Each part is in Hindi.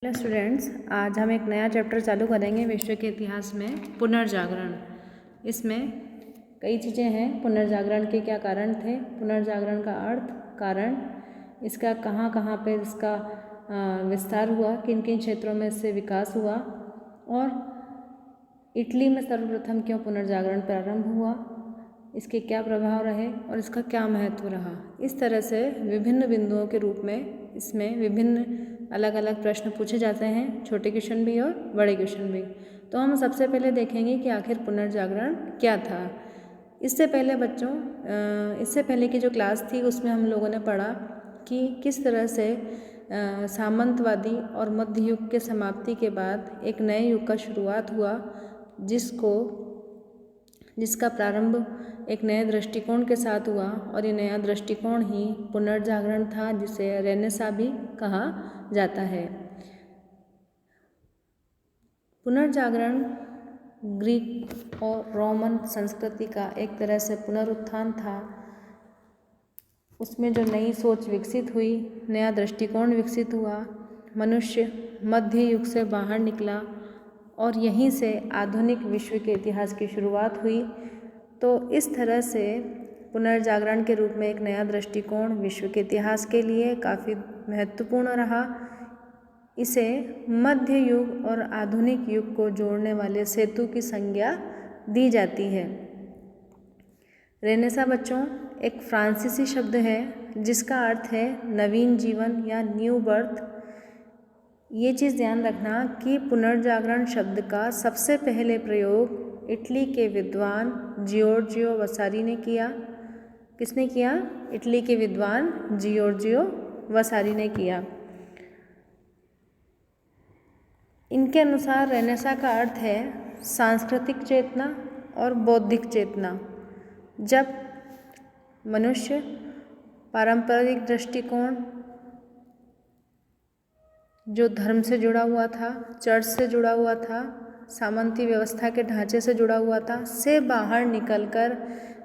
हेलो स्टूडेंट्स, आज हम एक नया चैप्टर चालू करेंगे विश्व के इतिहास में पुनर्जागरण। इसमें कई चीज़ें हैं। पुनर्जागरण के क्या कारण थे, पुनर्जागरण का अर्थ, कारण, इसका कहाँ कहाँ पे इसका विस्तार हुआ, किन किन क्षेत्रों में इससे विकास हुआ, और इटली में सर्वप्रथम क्यों पुनर्जागरण प्रारंभ हुआ, इसके क्या प्रभाव रहे और इसका क्या महत्व रहा। इस तरह से विभिन्न बिंदुओं के रूप में इसमें विभिन्न अलग अलग प्रश्न पूछे जाते हैं, छोटे क्वेश्चन भी और बड़े क्वेश्चन भी। तो हम सबसे पहले देखेंगे कि आखिर पुनर्जागरण क्या था। इससे पहले बच्चों, इससे पहले की जो क्लास थी उसमें हम लोगों ने पढ़ा कि किस तरह से सामंतवादी और मध्य युग के समाप्ति के बाद एक नए युग का शुरुआत हुआ, जिसका प्रारंभ एक नए दृष्टिकोण के साथ हुआ, और ये नया दृष्टिकोण ही पुनर्जागरण था, जिसे रेनेसां भी कहा जाता है। पुनर्जागरण ग्रीक और रोमन संस्कृति का एक तरह से पुनरुत्थान था। उसमें जो नई सोच विकसित हुई, नया दृष्टिकोण विकसित हुआ, मनुष्य मध्य युग से बाहर निकला और यहीं से आधुनिक विश्व के इतिहास की शुरुआत हुई। तो इस तरह से पुनर्जागरण के रूप में एक नया दृष्टिकोण विश्व के इतिहास के लिए काफ़ी महत्वपूर्ण रहा। इसे मध्य युग और आधुनिक युग को जोड़ने वाले सेतु की संज्ञा दी जाती है। रेनेसां बच्चों एक फ्रांसीसी शब्द है जिसका अर्थ है नवीन जीवन या न्यू बर्थ। ये चीज़ ध्यान रखना कि पुनर्जागरण शब्द का सबसे पहले प्रयोग इटली के विद्वान जियोर्जियो वसारी ने किया। किसने किया? इटली के विद्वान जियोर्जियो वसारी ने किया। इनके अनुसार रेनेसां का अर्थ है सांस्कृतिक चेतना और बौद्धिक चेतना। जब मनुष्य पारंपरिक दृष्टिकोण जो धर्म से जुड़ा हुआ था, चर्च से जुड़ा हुआ था, सामंती व्यवस्था के ढांचे से जुड़ा हुआ था, से बाहर निकलकर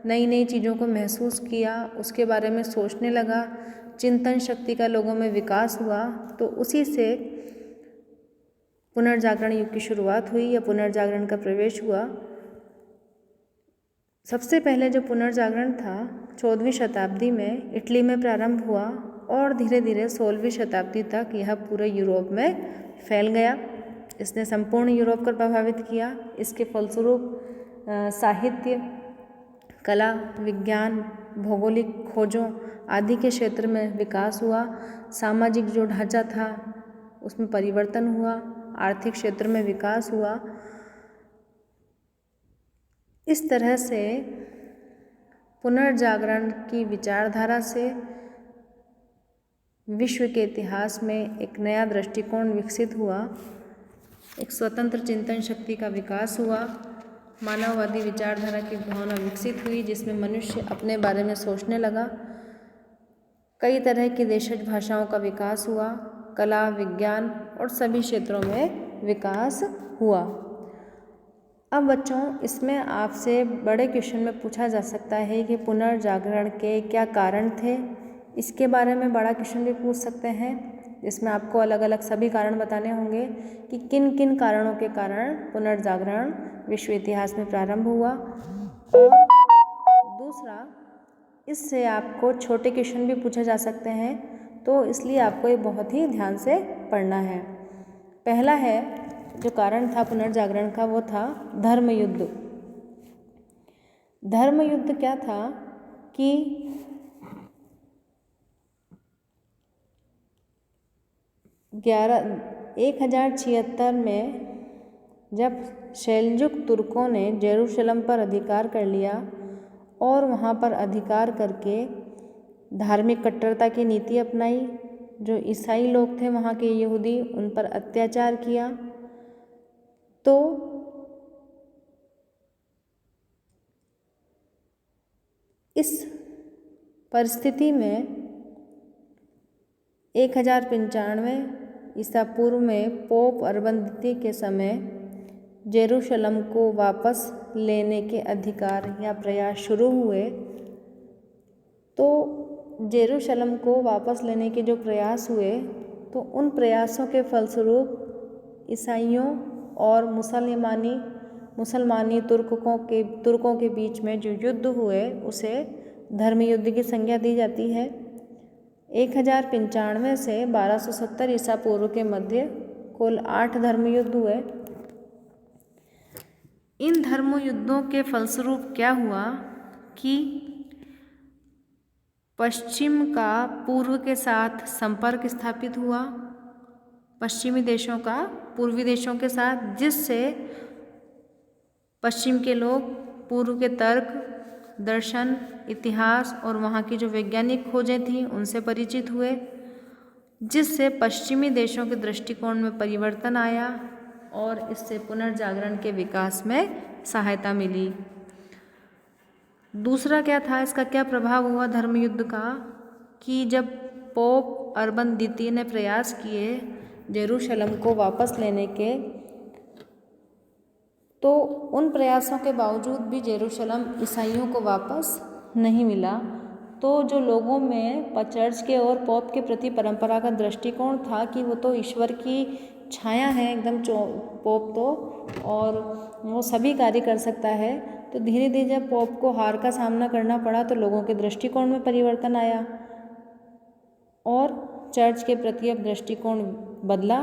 नई नई चीज़ों को महसूस किया, उसके बारे में सोचने लगा, चिंतन शक्ति का लोगों में विकास हुआ, तो उसी से पुनर्जागरण युग की शुरुआत हुई या पुनर्जागरण का प्रवेश हुआ। सबसे पहले जो पुनर्जागरण था 14वीं शताब्दी में इटली में प्रारंभ हुआ और धीरे धीरे 16वीं शताब्दी तक यह पूरे यूरोप में फैल गया। इसने संपूर्ण यूरोप को प्रभावित किया। इसके फलस्वरूप साहित्य, कला, विज्ञान, भौगोलिक खोजों आदि के क्षेत्र में विकास हुआ। सामाजिक जो ढांचा था उसमें परिवर्तन हुआ, आर्थिक क्षेत्र में विकास हुआ। इस तरह से पुनर्जागरण की विचारधारा से विश्व के इतिहास में एक नया दृष्टिकोण विकसित हुआ, एक स्वतंत्र चिंतन शक्ति का विकास हुआ, मानववादी विचारधारा की भावना विकसित हुई जिसमें मनुष्य अपने बारे में सोचने लगा। कई तरह की देशज भाषाओं का विकास हुआ, कला, विज्ञान और सभी क्षेत्रों में विकास हुआ। अब बच्चों, इसमें आपसे बड़े क्वेश्चन में पूछा जा सकता है कि पुनर्जागरण के क्या कारण थे। इसके बारे में बड़ा क्वेश्चन भी पूछ सकते हैं, जिसमें आपको अलग अलग सभी कारण बताने होंगे कि किन किन कारणों के कारण पुनर्जागरण विश्व इतिहास में प्रारंभ हुआ। और दूसरा, इससे आपको छोटे क्वेश्चन भी पूछे जा सकते हैं, तो इसलिए आपको ये बहुत ही ध्यान से पढ़ना है। पहला है जो कारण था पुनर्जागरण का, वो था धर्म युद्ध। धर्म युद्ध क्या था कि 1076 में जब सेल्जुक तुर्कों ने जेरूशलम पर अधिकार कर लिया और वहाँ पर अधिकार करके धार्मिक कट्टरता की नीति अपनाई, जो ईसाई लोग थे वहाँ के यहूदी, उन पर अत्याचार किया, तो इस परिस्थिति में 1095 ईसा पूर्व में पोप अर्बन द्वितीय के समय जेरूशलम को वापस लेने के अधिकार या प्रयास शुरू हुए। तो जेरूशलम को वापस लेने के जो प्रयास हुए तो उन प्रयासों के फलस्वरूप ईसाइयों और मुसलमानी तुर्कों के बीच में जो युद्ध हुए उसे धर्म युद्ध की संज्ञा दी जाती है। 1095 से 1270 ईसा पूर्व के मध्य कुल 8 धर्म युद्ध हुए। इन धर्म युद्धों के फलस्वरूप क्या हुआ कि पश्चिम का पूर्व के साथ संपर्क स्थापित हुआ, पश्चिमी देशों का पूर्वी देशों के साथ, जिससे पश्चिम के लोग पूर्व के तर्क, दर्शन, इतिहास और वहाँ की जो वैज्ञानिक खोजें थीं उनसे परिचित हुए, जिससे पश्चिमी देशों के दृष्टिकोण में परिवर्तन आया और इससे पुनर्जागरण के विकास में सहायता मिली। दूसरा क्या था, इसका क्या प्रभाव हुआ धर्म युद्ध का, कि जब पोप अर्बन द्वितीय ने प्रयास किए जेरूशलम को वापस लेने के, तो उन प्रयासों के बावजूद भी जेरूशलम ईसाइयों को वापस नहीं मिला। तो जो लोगों में चर्च के और पोप के प्रति परंपरागत दृष्टिकोण था कि वो तो ईश्वर की छाया है एकदम पोप तो, और वो सभी कार्य कर सकता है, तो धीरे धीरे जब पोप को हार का सामना करना पड़ा तो लोगों के दृष्टिकोण में परिवर्तन आया और चर्च के प्रति अब दृष्टिकोण बदला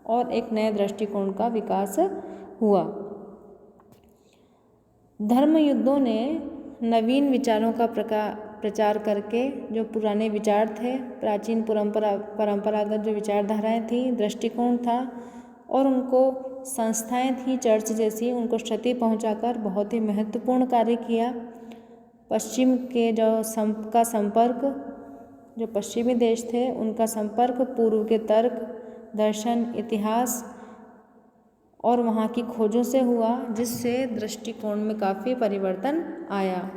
और एक नए दृष्टिकोण का विकास हुआ। धर्म युद्धों ने नवीन विचारों का प्रचार करके जो पुराने विचार थे, प्राचीन परंपरागत जो विचारधाराएं थी, दृष्टिकोण था और उनको संस्थाएं थी चर्च जैसी, उनको क्षति पहुंचाकर बहुत ही महत्वपूर्ण कार्य किया। पश्चिम के का संपर्क, जो पश्चिमी देश थे उनका संपर्क पूर्व के तर्क, दर्शन, इतिहास और वहाँ की खोजों से हुआ, जिससे दृष्टिकोण में काफ़ी परिवर्तन आया।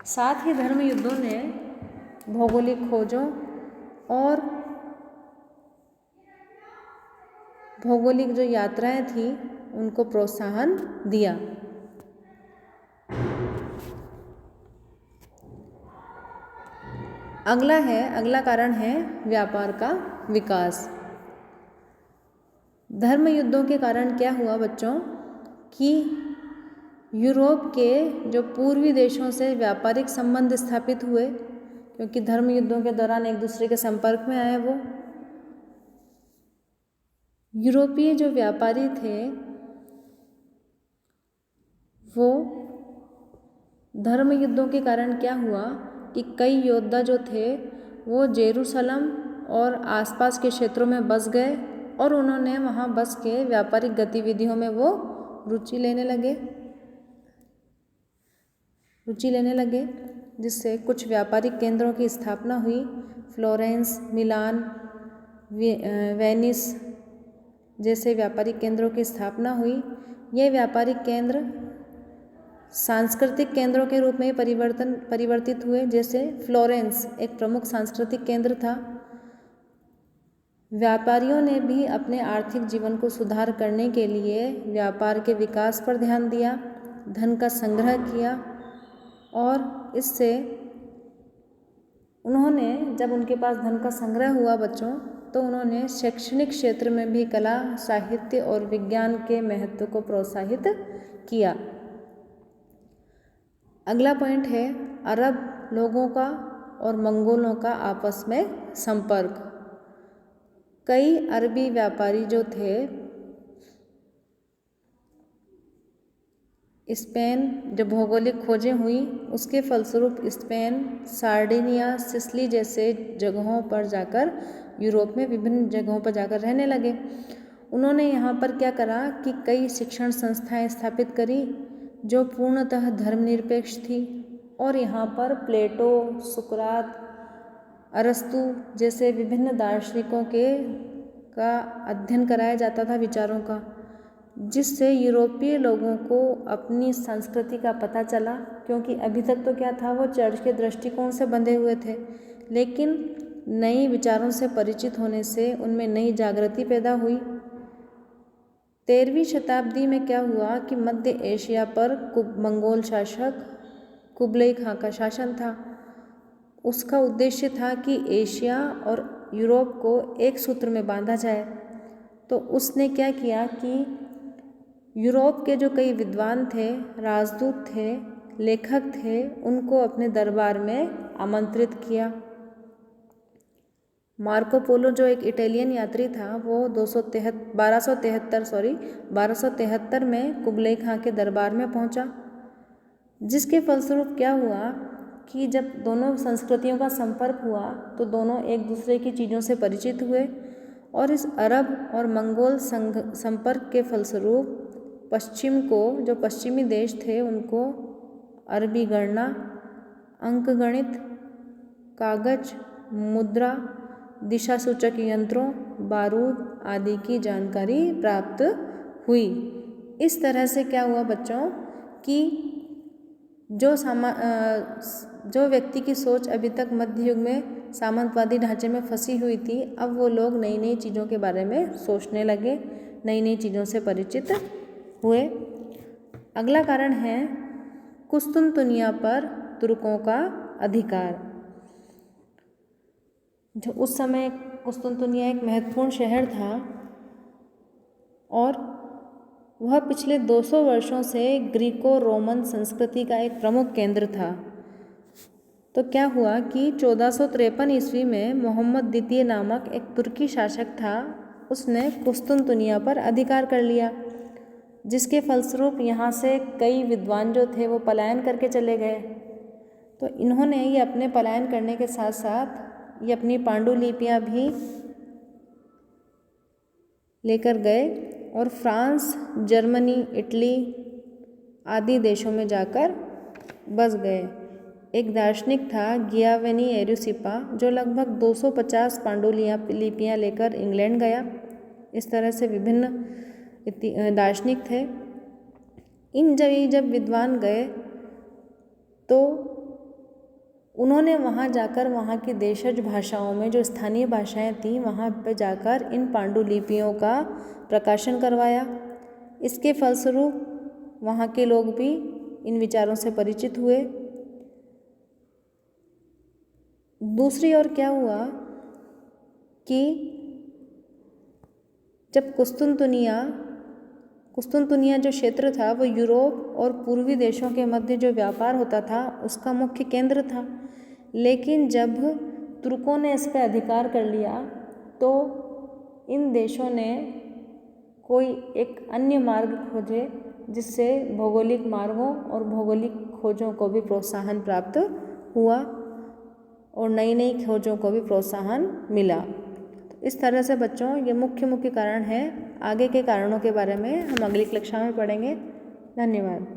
साथ ही धर्म युद्धों ने भौगोलिक खोजों और भौगोलिक जो यात्राएं थी उनको प्रोत्साहन दिया। अगला कारण है व्यापार का विकास। धर्म युद्धों के कारण क्या हुआ बच्चों, कि यूरोप के जो पूर्वी देशों से व्यापारिक संबंध स्थापित हुए, क्योंकि धर्म युद्धों के दौरान एक दूसरे के संपर्क में आए। वो यूरोपीय जो व्यापारी थे वो धर्म युद्धों के कारण क्या हुआ कि कई योद्धा जो थे वो जेरूशलम और आसपास के क्षेत्रों में बस गए और उन्होंने वहाँ बस के व्यापारिक गतिविधियों में वो रुचि लेने लगे, जिससे कुछ व्यापारिक केंद्रों की स्थापना हुई। फ्लोरेंस, मिलान, वेनिस जैसे व्यापारिक केंद्रों की स्थापना हुई। ये व्यापारिक केंद्र सांस्कृतिक केंद्रों के रूप में परिवर्तित हुए। जैसे फ्लोरेंस एक प्रमुख सांस्कृतिक केंद्र था। व्यापारियों ने भी अपने आर्थिक जीवन को सुधार करने के लिए व्यापार के विकास पर ध्यान दिया, धन का संग्रह किया और इससे उन्होंने, जब उनके पास धन का संग्रह हुआ बच्चों, तो उन्होंने शैक्षणिक क्षेत्र में भी कला, साहित्य और विज्ञान के महत्व को प्रोत्साहित किया। अगला पॉइंट है अरब लोगों का और मंगोलों का आपस में संपर्क। कई अरबी व्यापारी जो थे स्पेन, जब भौगोलिक खोजें हुई उसके फलस्वरूप स्पेन, सार्डिनिया, सिसिली जैसे जगहों पर जाकर, यूरोप में विभिन्न जगहों पर जाकर रहने लगे। उन्होंने यहाँ पर क्या करा कि कई शिक्षण संस्थाएं स्थापित करी जो पूर्णतः धर्मनिरपेक्ष थी और यहाँ पर प्लेटो, सुकरात, अरस्तु जैसे विभिन्न दार्शनिकों का अध्ययन कराया जाता था, विचारों का, जिससे यूरोपीय लोगों को अपनी संस्कृति का पता चला। क्योंकि अभी तक तो क्या था, वो चर्च के दृष्टिकोण से बंधे हुए थे, लेकिन नई विचारों से परिचित होने से उनमें नई जागृति पैदा हुई। 13वीं शताब्दी में क्या हुआ कि मध्य एशिया पर मंगोल शासक कुबलई खां का शासन था। उसका उद्देश्य था कि एशिया और यूरोप को एक सूत्र में बांधा जाए। तो उसने क्या किया कि यूरोप के जो कई विद्वान थे, राजदूत थे, लेखक थे, उनको अपने दरबार में आमंत्रित किया। मार्को पोलो जो एक इटालियन यात्री था, वो 1273 में कुबलई खां के दरबार में पहुंचा, जिसके फलस्वरूप क्या हुआ कि जब दोनों संस्कृतियों का संपर्क हुआ तो दोनों एक दूसरे की चीज़ों से परिचित हुए और इस अरब और मंगोल संपर्क के फलस्वरूप पश्चिम को, जो पश्चिमी देश थे, उनको अरबी गणना, अंकगणित, कागज, मुद्रा, दिशा सूचक यंत्रों, बारूद आदि की जानकारी प्राप्त हुई। इस तरह से क्या हुआ बच्चों कि जो व्यक्ति की सोच अभी तक मध्य युग में सामंतवादी ढांचे में फंसी हुई थी, अब वो लोग नई नई चीज़ों के बारे में सोचने लगे, नई नई चीज़ों से परिचित हुए। अगला कारण है कुस्तुनतुनिया पर तुर्कों का अधिकार। जो उस समय कुस्तुनतुनिया एक महत्वपूर्ण शहर था और वह पिछले 200 वर्षों से ग्रीको रोमन संस्कृति का एक प्रमुख केंद्र था। तो क्या हुआ कि 1453 ईस्वी में मोहम्मद द्वितीय नामक एक तुर्की शासक था, उसने कुस्तुनतुनिया पर अधिकार कर लिया, जिसके फलस्वरूप यहाँ से कई विद्वान जो थे वो पलायन करके चले गए। तो इन्होंने ये अपने पलायन करने के साथ साथ ये अपनी पांडुलिपियाँ भी लेकर गए और फ्रांस, जर्मनी, इटली आदि देशों में जाकर बस गए। एक दार्शनिक था गियावेनी एरुसिपा, जो लगभग 250 पांडुलिपियाँ लेकर इंग्लैंड गया। इस तरह से विभिन्न दार्शनिक थे। जब विद्वान गए तो उन्होंने वहाँ जाकर वहाँ की देशज भाषाओं में, जो स्थानीय भाषाएं थीं, वहाँ पे जाकर इन पांडुलिपियों का प्रकाशन करवाया। इसके फलस्वरूप वहाँ के लोग भी इन विचारों से परिचित हुए। दूसरी ओर क्या हुआ कि जब कुस्तुनतुनिया जो क्षेत्र था वो यूरोप और पूर्वी देशों के मध्य जो व्यापार होता था उसका मुख्य केंद्र था, लेकिन जब तुर्कों ने इस पर अधिकार कर लिया तो इन देशों ने कोई एक अन्य मार्ग खोजे, जिससे भौगोलिक मार्गों और भौगोलिक खोजों को भी प्रोत्साहन प्राप्त हुआ और नई नई खोजों को भी प्रोत्साहन मिला। तो इस तरह से बच्चों ये मुख्य कारण है। आगे के कारणों के बारे में हम अगली कक्षा में पढ़ेंगे। धन्यवाद।